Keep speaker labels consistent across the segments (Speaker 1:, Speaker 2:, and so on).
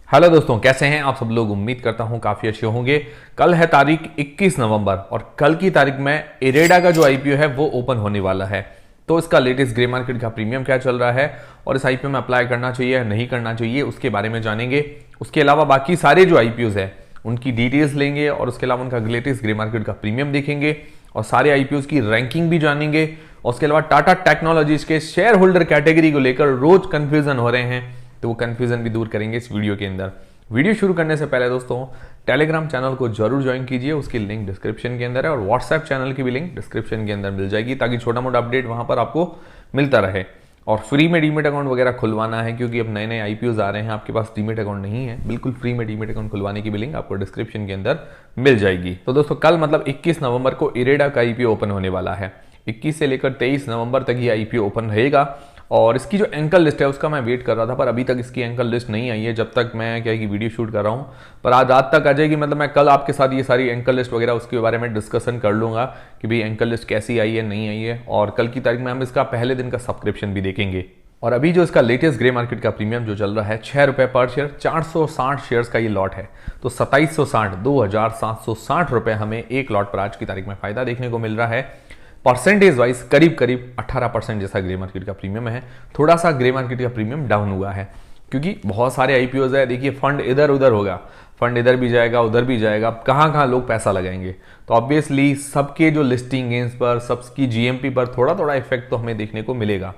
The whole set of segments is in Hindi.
Speaker 1: हेलो दोस्तों, कैसे हैं आप सब लोग। उम्मीद करता हूं काफी अच्छे होंगे। कल है तारीख 21 नवंबर और कल की तारीख में इरेडा का जो आईपीओ है वो ओपन होने वाला है। तो इसका लेटेस्ट ग्रे मार्केट का प्रीमियम क्या चल रहा है और इस आईपीओ में अप्लाई करना चाहिए या नहीं करना चाहिए उसके बारे में जानेंगे। उसके अलावा बाकी सारे जो आईपीओज है उनकी डिटेल्स लेंगे और उसके अलावा उनका लेटेस्ट ग्रे मार्केट का प्रीमियम देखेंगे और सारे आईपीओज की रैंकिंग भी जानेंगे। और उसके अलावा टाटा टेक्नोलॉजीज के शेयर होल्डर कैटेगरी को लेकर रोज कंफ्यूजन हो रहे हैं, तो वो कंफ्यूजन भी दूर करेंगे इस वीडियो के अंदर। वीडियो शुरू करने से पहले दोस्तों टेलीग्राम चैनल को जरूर ज्वाइन कीजिए, उसकी लिंक डिस्क्रिप्शन के अंदर है और व्हाट्सएप चैनल की भी लिंक डिस्क्रिप्शन के अंदर मिल जाएगी, ताकि छोटा मोटा अपडेट वहां पर आपको मिलता रहे। और फ्री में डीमेट अकाउंट वगैरह खुलवाना है, क्योंकि अब नए नए आईपीओज आ रहे हैं, आपके पास डीमेट अकाउंट नहीं है, बिल्कुल फ्री में डीमेट अकाउंट खुलवाने की भी लिंक आपको डिस्क्रिप्शन के अंदर मिल जाएगी। तो दोस्तों कल मतलब 21 नवंबर को इरेडा का आईपीओ ओपन होने वाला है। 21 से लेकर 23 नवंबर तक ये आईपीओ ओपन रहेगा और इसकी जो एंकर लिस्ट है उसका मैं वेट कर रहा था, पर अभी तक इसकी एंकर लिस्ट नहीं आई है। जब तक मैं क्या की वीडियो शूट कर रहा हूं, पर आज रात तक आ जाएगी। मतलब मैं कल आपके साथ ये सारी एंकर लिस्ट वगैरह उसके बारे में डिस्कशन कर लूंगा कि भाई एंकर लिस्ट कैसी आई है नहीं आई है। और कल की तारीख में हम इसका पहले दिन का सब्सक्रिप्शन भी देखेंगे। और अभी जो इसका लेटेस्ट ग्रे मार्केट का प्रीमियम जो चल रहा है 6 रुपए पर शेयर, 460 शेयर्स का ये लॉट है, तो 2760 रुपए हमें एक लॉट पर आज की तारीख में फायदा देखने को मिल रहा है। परसेंटेज वाइज करीब करीब 18% जैसा ग्रे मार्केट का प्रीमियम है। थोड़ा सा ग्रे मार्केट का प्रीमियम डाउन हुआ है क्योंकि बहुत सारे आईपीओज है। देखिए फंड इधर उधर होगा, फंड इधर भी जाएगा उधर भी जाएगा, कहां कहां लोग पैसा लगाएंगे। तो ऑब्वियसली सबके जो लिस्टिंग गेन्स पर, सबकी जीएमपी पर थोड़ा थोड़ा इफेक्ट तो हमें देखने को मिलेगा।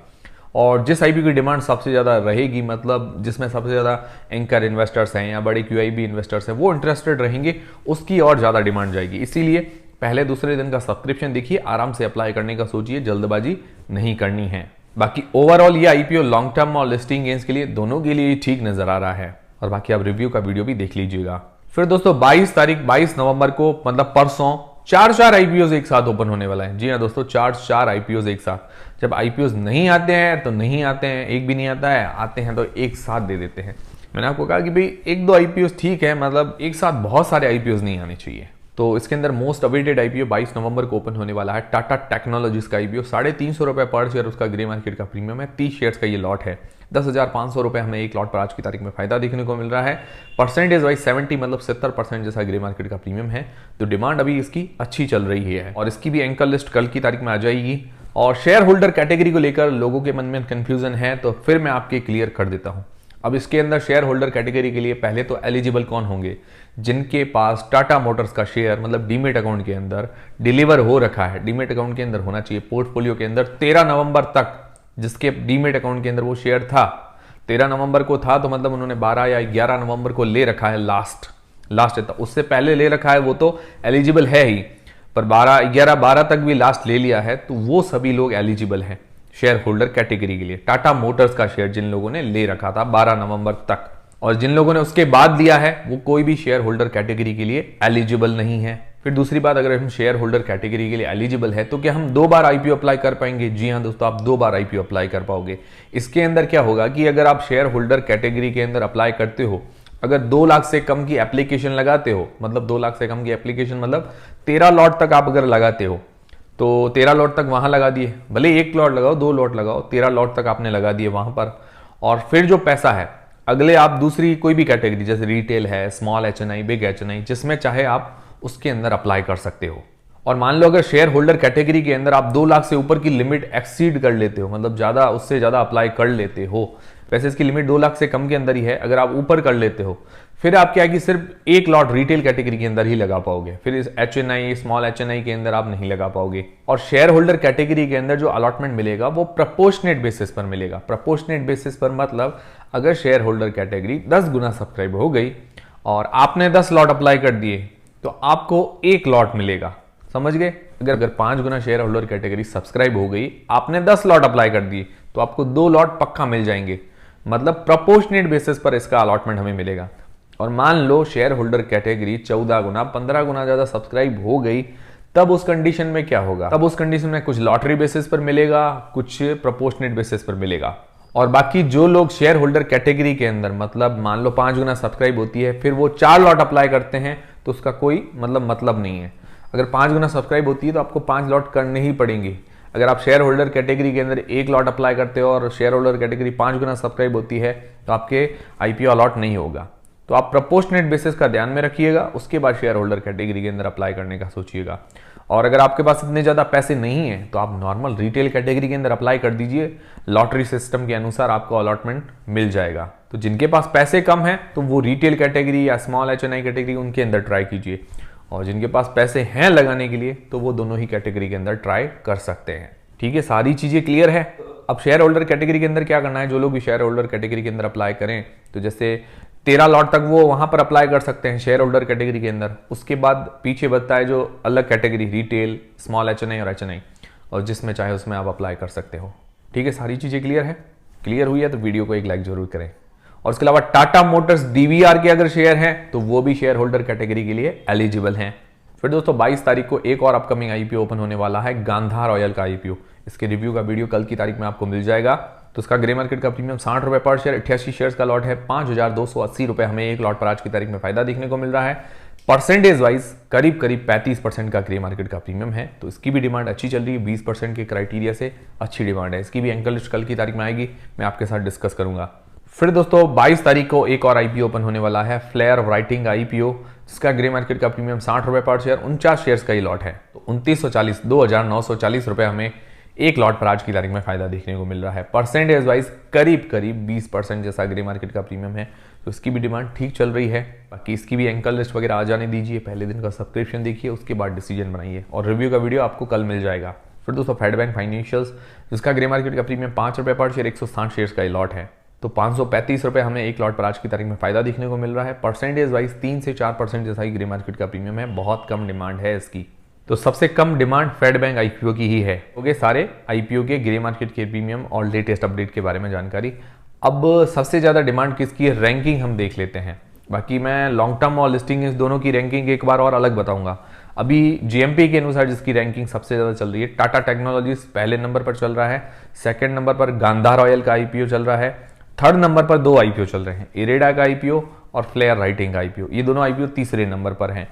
Speaker 1: और जिस आईपीओ की डिमांड सबसे ज्यादा रहेगी, मतलब जिसमें सबसे ज्यादा एंकर इन्वेस्टर्स हैं या बड़े क्यूआईबी इन्वेस्टर्स हैं वो इंटरेस्टेड रहेंगे, उसकी और ज्यादा डिमांड जाएगी। इसीलिए पहले दूसरे दिन का सब्सक्रिप्शन देखिए, आराम से अप्लाई करने का सोचिए, जल्दबाजी नहीं करनी है। बाकी ओवरऑल ये आईपीओ लॉन्ग टर्म और लिस्टिंग गेन्स के लिए दोनों के लिए ठीक नजर आ रहा है। और बाकी आप रिव्यू का वीडियो भी देख लीजिएगा। फिर दोस्तों 22 नवंबर को मतलब परसों चार आईपीओ एक साथ ओपन होने वाला है। जी हाँ दोस्तों, चार आईपीओ एक साथ। जब आईपीओ नहीं आते हैं तो नहीं आते हैं, एक भी नहीं आता है, आते हैं तो एक साथ दे देते हैं। मैंने आपको कहा कि भाई एक दो आईपीओ ठीक है, मतलब एक साथ बहुत सारे आईपीओ नहीं आने चाहिए। तो इसके अंदर मोस्ट अवेटेड आईपीओ 22 नवंबर को ओपन होने वाला है। टाटा टेक्नोलॉजीज का आईपीओ 350 रुपए पर शेयर उसका ग्रे मार्केट का प्रीमियम है। 30 शेयर्स का ये लॉट है। 10,500 रुपए हमें एक लॉट पर आज की तारीख में फायदा देखने को मिल रहा है। परसेंटेज वाइज 70 मतलब 70% जैसा ग्रे मार्केट का प्रीमियम है। तो डिमांड अभी इसकी अच्छी चल रही है और इसकी भी एंकर लिस्ट कल की तारीख में आ जाएगी। और शेयर होल्डर कैटेगरी को लेकर लोगों के मन में कंफ्यूजन है, तो फिर मैं आपके क्लियर कर देता हूं। अब इसके अंदर शेयर होल्डर कैटेगरी के लिए पहले तो एलिजिबल कौन होंगे? जिनके पास टाटा मोटर्स का शेयर मतलब डीमेट अकाउंट के अंदर डिलीवर हो रखा है। डीमेट अकाउंट के अंदर होना चाहिए पोर्टफोलियो के अंदर 13 नवंबर तक, जिसके डीमेट अकाउंट के अंदर वो शेयर था 13 नवंबर को था, तो मतलब उन्होंने 12 या 11 नवंबर को ले रखा है। लास्ट है, उससे पहले ले रखा है वो तो एलिजिबल है ही, पर 12 तक भी लास्ट ले लिया है, तो वो सभी लोग एलिजिबल हैं शेयर होल्डर कैटेगरी के लिए। टाटा मोटर्स का शेयर जिन लोगों ने ले रखा था 12 नवंबर तक, और जिन लोगों ने उसके बाद लिया है वो कोई भी शेयर होल्डर कैटेगरी के लिए एलिजिबल नहीं है। फिर दूसरी बात, अगर हम शेयर होल्डर कैटेगरी के लिए एलिजिबल है तो क्या हम 2 बार आईपीओ अप्लाई कर पाएंगे? जी हाँ दोस्तों, आप 2 बार आईपीओ अप्लाई कर पाओगे। इसके अंदर क्या होगा कि अगर आप शेयर होल्डर कैटेगरी के अंदर अप्लाई करते हो, अगर 2 लाख से कम की एप्लीकेशन लगाते हो, मतलब 2 लाख से कम की एप्लीकेशन मतलब 13 लॉट तक आप अगर लगाते हो, तो 13 लॉट तक वहां लगा दिए, भले 1 लॉट लगाओ 2 लॉट लगाओ, 13 लॉट तक आपने लगा दिए वहां पर। और फिर जो पैसा है अगले आप दूसरी कोई भी कैटेगरी जैसे रिटेल है, स्मॉल एचएनआई, बिग एचएनआई, जिसमें चाहे आप उसके अंदर अप्लाई कर सकते हो। और मान लो अगर शेयर होल्डर कैटेगरी के अंदर आप 2 लाख से ऊपर की लिमिट एक्सीड कर लेते हो, मतलब ज्यादा उससे ज्यादा अप्लाई कर लेते हो, वैसे इसकी लिमिट 2 लाख से कम के अंदर ही है, अगर आप ऊपर कर लेते हो फिर आप क्या है कि सिर्फ 1 लॉट रिटेल कैटेगरी के अंदर ही लगा पाओगे, फिर इस एचएनआई, स्मॉल एचएनआई के अंदर आप नहीं लगा पाओगे। और शेयर होल्डर कैटेगरी के अंदर जो अलॉटमेंट मिलेगा वो प्रोपोर्शनेट बेसिस पर मिलेगा। प्रोपोर्शनेट बेसिस पर मतलब अगर शेयर होल्डर कैटेगरी 10 गुना सब्सक्राइब हो गई और आपने 10 लॉट अप्लाई कर दिए तो आपको 1 लॉट मिलेगा, समझ गए? अगर 5 गुना शेयर होल्डर कैटेगरी सब्सक्राइब हो गई, आपने 10 लॉट अप्लाई कर दिए तो आपको 2 लॉट पक्का मिल जाएंगे। मतलब प्रोपोर्शनेट बेसिस पर इसका अलॉटमेंट हमें मिलेगा। और मान लो शेयर होल्डर कैटेगरी 14 गुना 15 गुना ज्यादा सब्सक्राइब हो गई, तब उस कंडीशन में क्या होगा? तब उस कंडीशन में कुछ लॉटरी बेसिस पर मिलेगा, कुछ प्रोपोर्शनेट बेसिस पर मिलेगा। और बाकी जो लोग शेयर होल्डर कैटेगरी के अंदर मतलब मान लो 5 गुना सब्सक्राइब होती है, फिर वो 4 लॉट अप्लाई करते हैं, तो उसका कोई मतलब नहीं है। अगर 5 गुना सब्सक्राइब होती है तो आपको 5 लॉट करने ही पड़ेंगे। अगर आप शेयर होल्डर कैटेगरी के अंदर 1 लॉट अप्लाई करते हो और शेयर होल्डर कैटेगरी 5 गुना सब्सक्राइब होती है तो आपके आईपीओ अलॉट नहीं होगा। तो आप प्रोपोर्शनेट बेसिस का ध्यान में रखिएगा, उसके बाद शेयर होल्डर कैटेगरी के अंदर अप्लाई करने का सोचिएगा। और अगर आपके पास इतने ज़्यादा पैसे नहीं हैं तो आप नॉर्मल रिटेल कैटेगरी के अंदर अप्लाई कर दीजिए, लॉटरी सिस्टम के अनुसार आपको अलॉटमेंट मिल जाएगा। तो जिनके पास पैसे कम हैं तो वो रिटेल कैटेगरी या स्मॉल HNI कैटेगरी उनके अंदर ट्राई कीजिए, और जिनके पास पैसे हैं लगाने के लिए तो वो दोनों ही कैटेगरी के अंदर ट्राई कर सकते हैं। ठीक है, सारी चीज़ें क्लियर है। अब शेयर होल्डर कैटेगरी के अंदर क्या करना है, जो लोग भी शेयर होल्डर कैटेगरी के अंदर अप्लाई करें तो जैसे 13 लॉट तक वो वहां पर अप्लाई कर सकते हैं शेयर होल्डर कैटेगरी के अंदर। उसके बाद पीछे बचता है जो अलग कैटेगरी, रिटेल, स्मॉल HNI और HNI, और जिसमें चाहे उसमें आप अप्लाई कर सकते हो। ठीक है, सारी चीज़ें क्लियर है। क्लियर हुई है तो वीडियो को एक लाइक जरूर करें। और उसके अलावा टाटा मोटर्स DVR के अगर शेयर हैं तो वो भी शेयर होल्डर कैटेगरी के लिए एलिजिबल हैं। फिर दोस्तों 22 तारीख को एक और अपकमिंग IPO ओपन होने वाला है, गांधार ऑयल का IPO। इसके रिव्यू का वीडियो कल की तारीख में आपको मिल जाएगा। तो इसका ग्रे मार्केट का प्रीमियम 60 रुपए पर शेयर, 88 शेयर्स का लॉट है, 5280 रुपए हमें एक लॉट पर आज की तारीख में फायदा देखने को मिल रहा है। परसेंटेज वाइज करीब 35% का ग्रे मार्केट का प्रीमियम है। तो इसकी भी डिमांड अच्छी चल रही है, 20% के क्राइटेरिया से अच्छी डिमांड है। इसकी भी एंकल लिस्ट कल की तारीख में आएगी, मैं आपके साथ डिस्कस करूंगा। फिर दोस्तों 22 तारीख को एक और IPO ओपन होने वाला है, फ्लेयर राइटिंग का IPO। इसका ग्रे मार्केट का प्रीमियम 60 रुपए पर शेयर, 49 शेयर्स का ही लॉट है। तो 2940 रुपए हमें एक लॉट पर आज की तारीख में फायदा देखने को मिल रहा है। परसेंटेज वाइज करीब 20% जैसा ग्रे मार्केट का प्रीमियम है। तो इसकी भी डिमांड ठीक चल रही है। बाकी इसकी भी एंकल लिस्ट वगैरह आ जाने दीजिए, पहले दिन का सब्सक्रिप्शन देखिए, उसके बाद डिसीजन बनाइए, और रिव्यू का वीडियो आपको कल मिल जाएगा। फिर दोस्तों फेड बैंक फाइनेंशियल्स, जिसका ग्रे मार्केट का प्रीमियम 5 रुपए पर शेयर, 160 शेयर्स का ही लॉट है। तो 535 रुपए हमें एक लॉट पर आज की तारीख में फायदा देखने को मिल रहा है। परसेंटेज वाइज 3 से 4% जैसा ही ग्रे मार्केट का प्रीमियम है, बहुत कम डिमांड है इसकी। तो सबसे कम डिमांड फेड बैंक IPO की ही है। ओके, सारे IPO के ग्रे मार्केट के प्रीमियम और लेटेस्ट अपडेट के बारे में जानकारी। अब सबसे ज्यादा डिमांड किसकी है, रैंकिंग हम देख लेते हैं। बाकी मैं लॉन्ग टर्म और लिस्टिंग इस दोनों की रैंकिंग एक बार और अलग बताऊंगा। अभी GMP के अनुसार जिसकी रैंकिंग सबसे ज्यादा चल रही है, टाटा टेक्नोलॉजीज पहले नंबर पर चल रहा है, सेकंड नंबर पर गांधार ऑयल का IPO चल रहा है, थर्ड नंबर पर 2 IPO चल रहे हैं, इरेडा का IPO और फ्लेयर राइटिंग का IPO। ये दोनों IPO तीसरे नंबर पर हैं।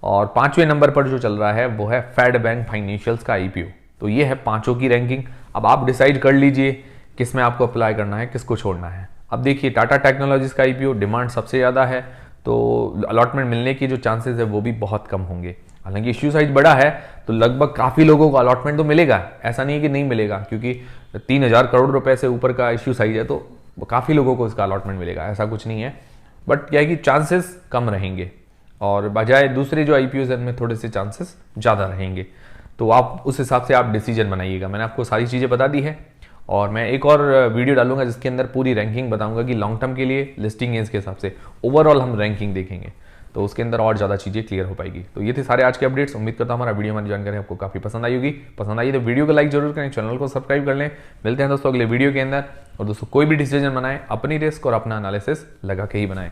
Speaker 1: और 5वें नंबर पर जो चल रहा है वो है फेड बैंक फाइनेंशियल्स का IPO। तो ये है पांचों की रैंकिंग। अब आप डिसाइड कर लीजिए किस में आपको अप्लाई करना है, किसको छोड़ना है। अब देखिए टाटा टेक्नोलॉजीज का IPO डिमांड सबसे ज़्यादा है, तो अलॉटमेंट मिलने की जो चांसेस है वो भी बहुत कम होंगे। हालांकि इश्यू साइज बड़ा है तो लगभग काफ़ी लोगों को अलॉटमेंट तो मिलेगा, ऐसा नहीं है कि नहीं मिलेगा, क्योंकि 3000 करोड़ रुपए से ऊपर का इश्यू साइज है तो काफ़ी लोगों को इसका अलॉटमेंट मिलेगा, ऐसा कुछ नहीं है। बट क्या है कि चांसेस कम रहेंगे, और बजाय दूसरे जो IPOs हैं उनमें थोड़े से चांसेस ज़्यादा रहेंगे। तो आप उस हिसाब से आप डिसीजन बनाइएगा। मैंने आपको सारी चीज़ें बता दी है, और मैं एक और वीडियो डालूंगा जिसके अंदर पूरी रैंकिंग बताऊंगा कि लॉन्ग टर्म के लिए लिस्टिंग एज के हिसाब से ओवरऑल हम रैंकिंग देखेंगे, तो उसके अंदर और ज़्यादा चीज़ें क्लियर हो पाएगी। तो ये थे सारे आज के अपडेट्स। उम्मीद करता हूँ हमारा वीडियो, हमारी जानकारी आपको काफ़ी पसंद आई होगी। पसंद आई तो वीडियो को लाइक जरूर करें, चैनल को सब्सक्राइब कर लें। मिलते हैं दोस्तों अगले वीडियो के अंदर। और दोस्तों कोई भी डिसीजन बनाएं अपनी रिस्क और अपना एनालिसिस लगा के ही बनाएं।